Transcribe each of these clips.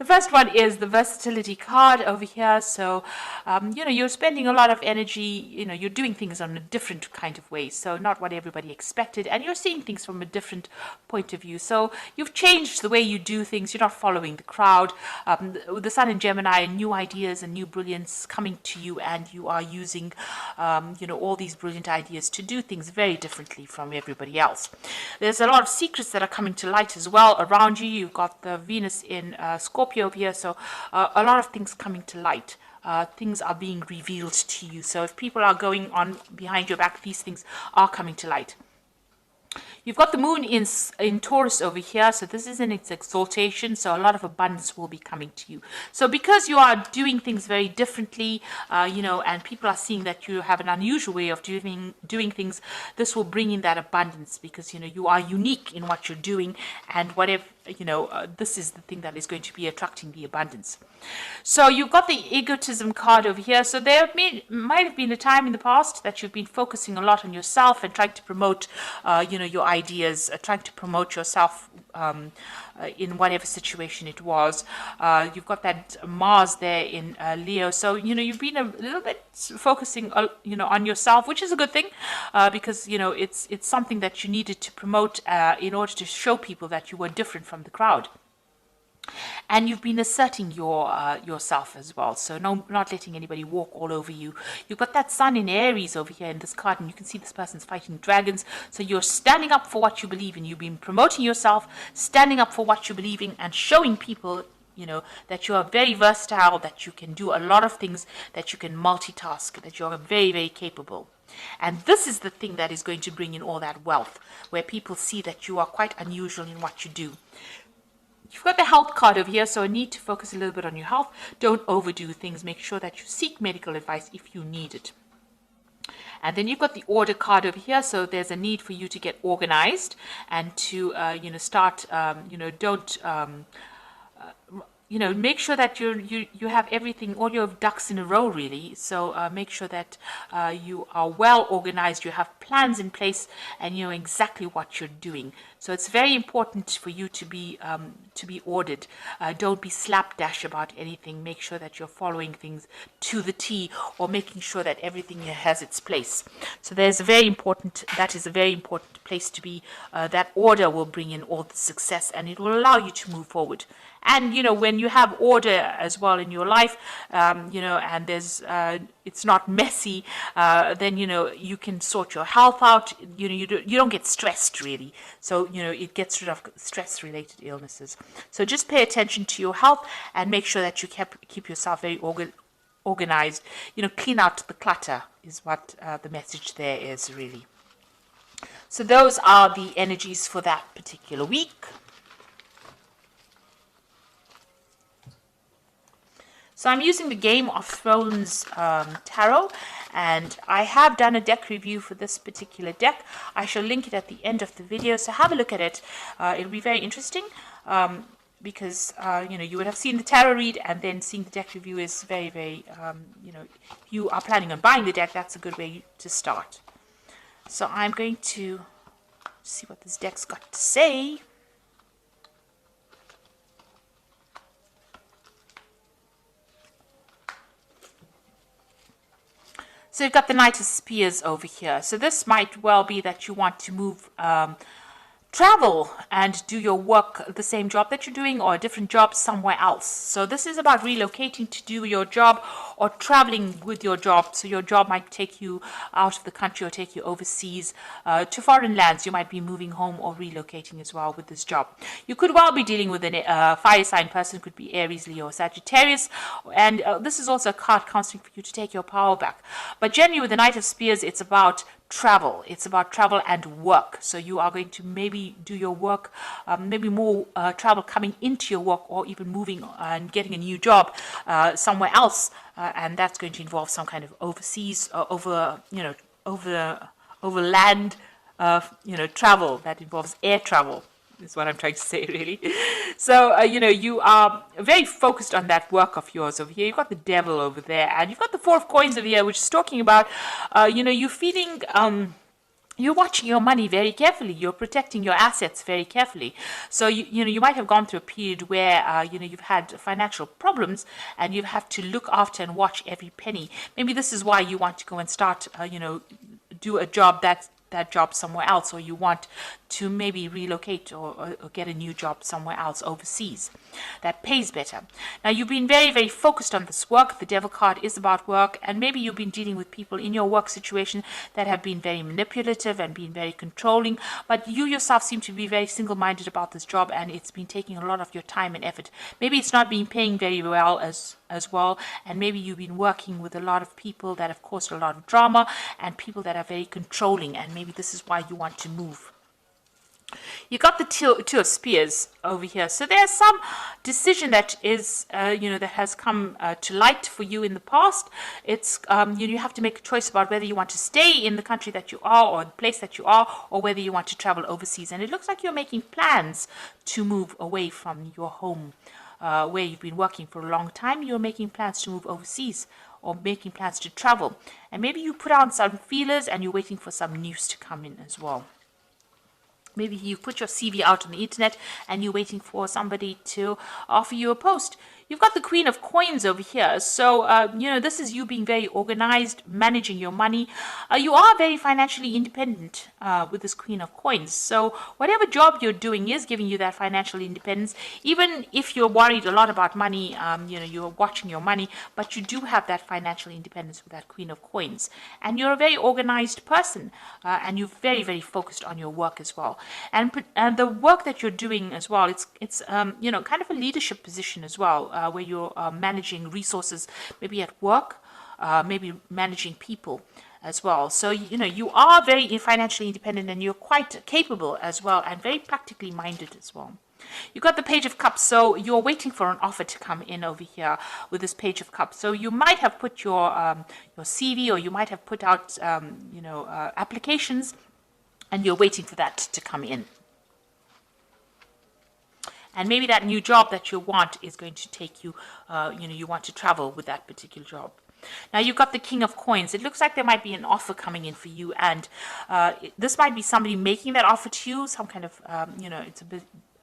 The first one is the versatility card over here. So, you're spending a lot of energy, you're doing things on a different kind of way. So not what everybody expected. And you're seeing things from a different point of view. So you've changed the way you do things. You're not following the crowd. The Sun in Gemini, new ideas and new brilliance coming to you. And you are using, all these brilliant ideas to do things very differently from everybody else. There's a lot of secrets that are coming to light as well around you. You've got the Venus in Scorpio over here, so a lot of things coming to light. Things are being revealed to you. So if people are going on behind your back, these things are coming to light. You've got the moon in Taurus over here, so this is in its exaltation, so a lot of abundance will be coming to you. So because you are doing things very differently, and people are seeing that you have an unusual way of doing things, this will bring in that abundance because, you are unique in what you're doing, and whatever, this is the thing that is going to be attracting the abundance. So you've got the egotism card over here. So there might have been a time in the past that you've been focusing a lot on yourself and trying to promote, your ideas, trying to promote yourself in whatever situation it was. You've got that Mars there in Leo. So, you've been a little bit focusing, on yourself, which is a good thing because, it's something that you needed to promote in order to show people that you were different from the crowd. And you've been asserting yourself as well. So not letting anybody walk all over you. You've got that Sun in Aries over here in this card, and you can see this person's fighting dragons. So you're standing up for what you believe in. You've been promoting yourself, standing up for what you believe in, and showing people, that you are very versatile, that you can do a lot of things, that you can multitask, that you're very, very capable. And this is the thing that is going to bring in all that wealth, where people see that you are quite unusual in what you do. You've got the health card over here, so I need to focus a little bit on your health. Don't overdo things. Make sure that you seek medical advice if you need it. And then you've got the order card over here, so there's a need for you to get organized and to, start, don't... make sure that you have everything, all your ducks in a row, really. So make sure that you are well organized, you have plans in place, and you know exactly what you're doing. So it's very important for you to be ordered. Don't be slapdash about anything. Make sure that you're following things to the T, or making sure that everything has its place. So that is a very important place to be. That order will bring in all the success, and it will allow you to move forward. And when you have order as well in your life, and there's it's not messy, then you can sort your health out. You don't get stressed really. So it gets rid of stress-related illnesses. So just pay attention to your health and make sure that you keep yourself very organized. Clean out the clutter is what the message there is really. So those are the energies for that particular week. So I'm using the Game of Thrones tarot, and I have done a deck review for this particular deck. I shall link it at the end of the video, so have a look at it. It'll be very interesting because you would have seen the tarot read, and then seeing the deck review is very, very, if you are planning on buying the deck, that's a good way to start. So I'm going to see what this deck's got to say. So you've got the Knight of Spears over here. So this might well be that you want to move, travel and do your work, the same job that you're doing, or a different job somewhere else. So this is about relocating to do your job, or traveling with your job. So your job might take you out of the country or take you overseas to foreign lands. You might be moving home or relocating as well with this job. You could well be dealing with a fire sign person, could be Aries, Leo, or Sagittarius. And this is also a card counseling for you to take your power back. But generally with the Knight of Spears, it's about travel. It's about travel and work. So you are going to maybe do your work, maybe more travel coming into your work, or even moving and getting a new job somewhere else, and that's going to involve some kind of overseas, overland, travel that involves air travel. Is what I'm trying to say, really. So, you are very focused on that work of yours over here. You've got the Devil over there, and you've got the Four of Coins over here, which is talking about, you feeling, you're watching your money very carefully. You're protecting your assets very carefully. So you might have gone through a period where you've had financial problems, and you have to look after and watch every penny. Maybe this is why you want to go and start do a job that job somewhere else, or you want to maybe relocate or get a new job somewhere else overseas that pays better. Now, you've been very, very focused on this work. The devil card is about work, and maybe you've been dealing with people in your work situation that have been very manipulative and been very controlling, but you yourself seem to be very single-minded about this job, and it's been taking a lot of your time and effort. Maybe it's not been paying very well as well, and maybe you've been working with a lot of people that have caused a lot of drama and people that are very controlling, and maybe this is why you want to move. You got the two of spears over here, so there's some decision that is that has come to light for you in the past. It's you have to make a choice about whether you want to stay in the country that you are, or the place that you are, or whether you want to travel overseas. And it looks like you're making plans to move away from your home where you've been working for a long time. You're making plans to move overseas, or making plans to travel, and maybe you put out some feelers and you're waiting for some news to come in as well. Maybe you put your CV out on the internet and you're waiting for somebody to offer you a post. You've got the Queen of Coins over here. So, this is you being very organized, managing your money. You are very financially independent with this Queen of Coins. So, whatever job you're doing is giving you that financial independence. Even if you're worried a lot about money, you're watching your money, but you do have that financial independence with that Queen of Coins. And you're a very organized person, and you're very, very focused on your work as well. And the work that you're doing as well, it's kind of a leadership position as well, where you're managing resources, maybe at work, maybe managing people as well. So, you are very financially independent, and you're quite capable as well, and very practically minded as well. You got the Page of Cups, so you're waiting for an offer to come in over here with this Page of Cups. So you might have put your CV, or you might have put out applications, and you're waiting for that to come in. And maybe that new job that you want is going to take you, you want to travel with that particular job. Now, you've got the King of Coins. It looks like there might be an offer coming in for you, and this might be somebody making that offer to you, some kind of, it's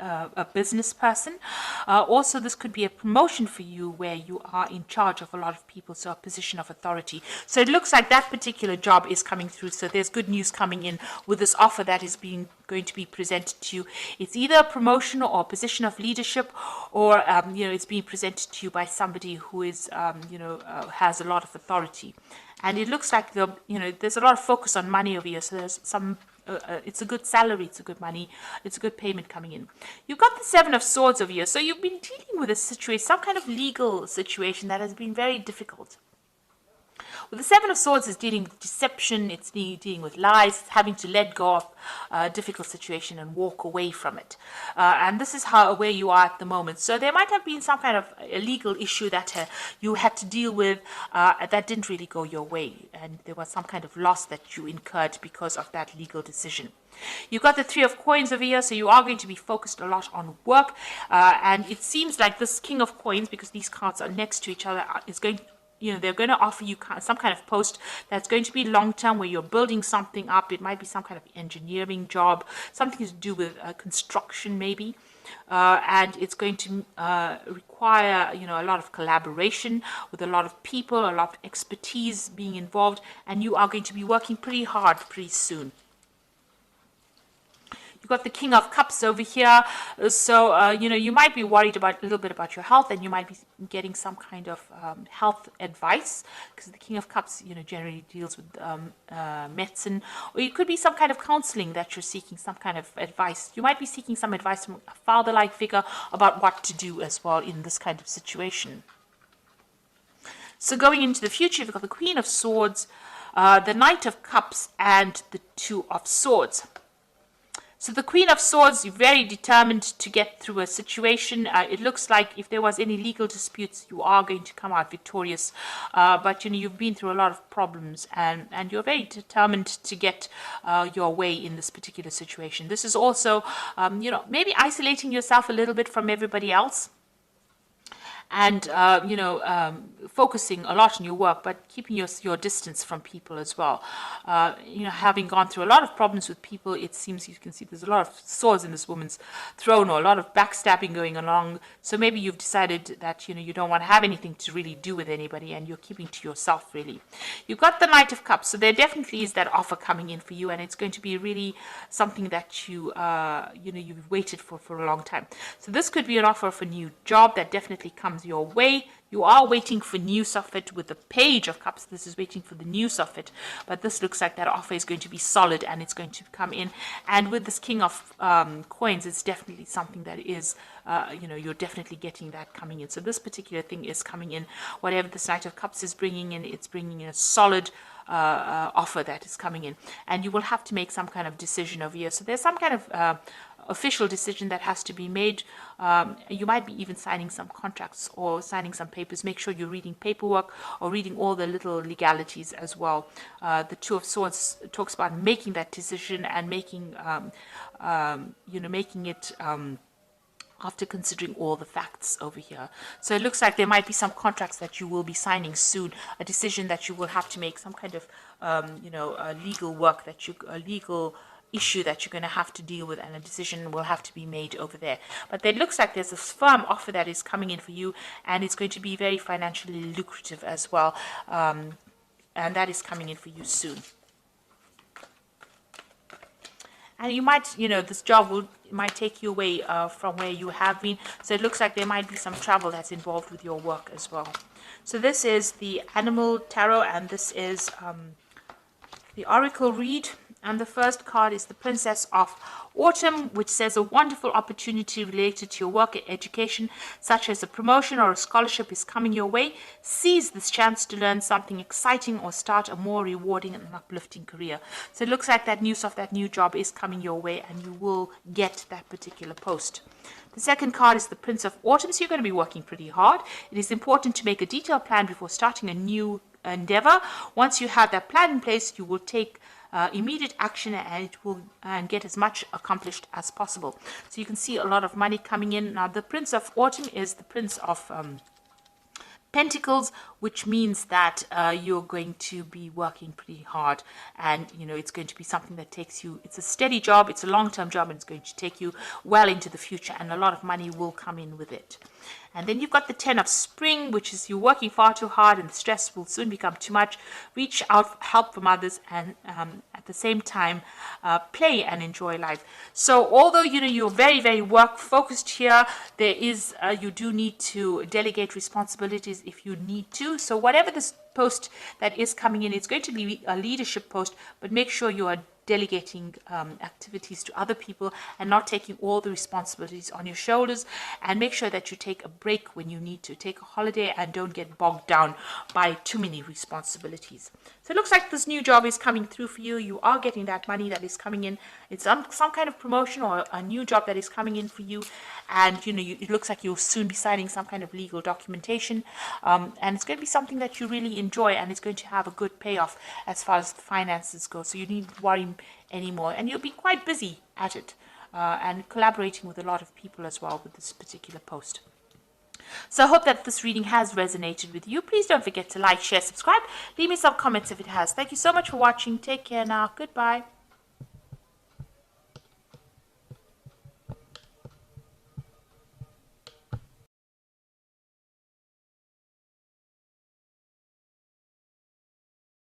a business person. Also, this could be a promotion for you where you are in charge of a lot of people, so a position of authority. So it looks like that particular job is coming through. So there's good news coming in with this offer that is going to be presented to you. It's either a promotion or a position of leadership, or it's being presented to you by somebody who is has a lot of authority. And it looks like there's a lot of focus on money over here. So there's some. It's a good salary, it's a good money, it's a good payment coming in. You've got the Seven of Swords over here. So you've been dealing with a situation, some kind of legal situation that has been very difficult. Well, the Seven of Swords is dealing with deception, it's dealing with lies, it's having to let go of a difficult situation and walk away from it. And this is where you are at the moment. So there might have been some kind of a legal issue that you had to deal with that didn't really go your way. And there was some kind of loss that you incurred because of that legal decision. You've got the Three of Coins over here, so you are going to be focused a lot on work. And it seems like this King of Coins, because these cards are next to each other, is going to they're going to offer you some kind of post that's going to be long-term, where you're building something up. It might be some kind of engineering job, something to do with construction maybe. And it's going to require, a lot of collaboration with a lot of people, a lot of expertise being involved, and you are going to be working pretty hard pretty soon. You've got the King of Cups over here. So, you might be worried a little bit about your health, and you might be getting some kind of health advice, because the King of Cups, generally deals with medicine, or it could be some kind of counseling that you're seeking, some kind of advice. You might be seeking some advice from a father-like figure about what to do as well in this kind of situation. So going into the future, you've got the Queen of Swords, the Knight of Cups, and the Two of Swords. So the Queen of Swords, you're very determined to get through a situation. It looks like if there was any legal disputes, you are going to come out victorious. But, you've been through a lot of problems, and you're very determined to get your way in this particular situation. This is also, maybe isolating yourself a little bit from everybody else. and focusing a lot on your work, but keeping your distance from people as well. Having gone through a lot of problems with people, it seems you can see there's a lot of swords in this woman's throne, or a lot of backstabbing going along. So maybe you've decided that you don't want to have anything to really do with anybody, and you're keeping to yourself really. You've got the Knight of Cups, so there definitely is that offer coming in for you, and it's going to be really something that you've waited for a long time. So this could be an offer of a new job that definitely comes your way. You are waiting for news of it with the Page of Cups. This is waiting for the news of it. But this looks like that offer is going to be solid, and it's going to come in. And with this King of Coins, it's definitely something that is, you're definitely getting that coming in. So this particular thing is coming in. Whatever this Knight of Cups is bringing in, it's bringing in a solid offer that is coming in. And you will have to make some kind of decision over here. So there's some kind of official decision that has to be made. You might be even signing some contracts or signing some papers. Make sure you're reading paperwork or reading all the little legalities as well. The Two of Swords talks about making that decision and making it after considering all the facts over here. So it looks like there might be some contracts that you will be signing soon, a decision that you will have to make, some kind of legal work a legal issue that you're going to have to deal with, and a decision will have to be made over there. But it looks like there's a firm offer that is coming in for you, and it's going to be very financially lucrative as well, and that is coming in for you soon. And you might, this job might take you away from where you have been. So it looks like there might be some travel that's involved with your work as well. So this is the Animal Tarot, and this is the Oracle read. And the first card is the Princess of Autumn, which says a wonderful opportunity related to your work and education, such as a promotion or a scholarship, is coming your way. Seize this chance to learn something exciting or start a more rewarding and uplifting career. So it looks like that news of that new job is coming your way, and you will get that particular post. The second card is the Prince of Autumn, so you're going to be working pretty hard. It is important to make a detailed plan before starting a new endeavor. Once you have that plan in place, you will take immediate action, and it will get as much accomplished as possible. So you can see a lot of money coming in. Now the Prince of Autumn is the Prince of Pentacles, which means that you're going to be working pretty hard, and it's going to be something that takes you, it's a steady job, it's a long-term job, and it's going to take you well into the future, and a lot of money will come in with it. And then you've got the 10 of Spring, which is you're working far too hard and the stress will soon become too much. Reach out for help from others, and at the same time play and enjoy life. So although you're very, very work focused here, there is you do need to delegate responsibilities if you need to. So whatever this post that is coming in, it's going to be a leadership post, but make sure you are delegating activities to other people and not taking all the responsibilities on your shoulders, and make sure that you take a break when you need to. Take a holiday and don't get bogged down by too many responsibilities. So it looks like this new job is coming through for you. You are getting that money that is coming in. It's some kind of promotion or a new job that is coming in for you, and it looks like you'll soon be signing some kind of legal documentation, and it's going to be something that you really enjoy, and it's going to have a good payoff as far as the finances go. So you needn't worry anymore, and you'll be quite busy at it, and collaborating with a lot of people as well with this particular post. So I hope that this reading has resonated with you. Please don't forget to like, share, subscribe. Leave me some comments if it has. Thank you so much for watching. Take care now. Goodbye.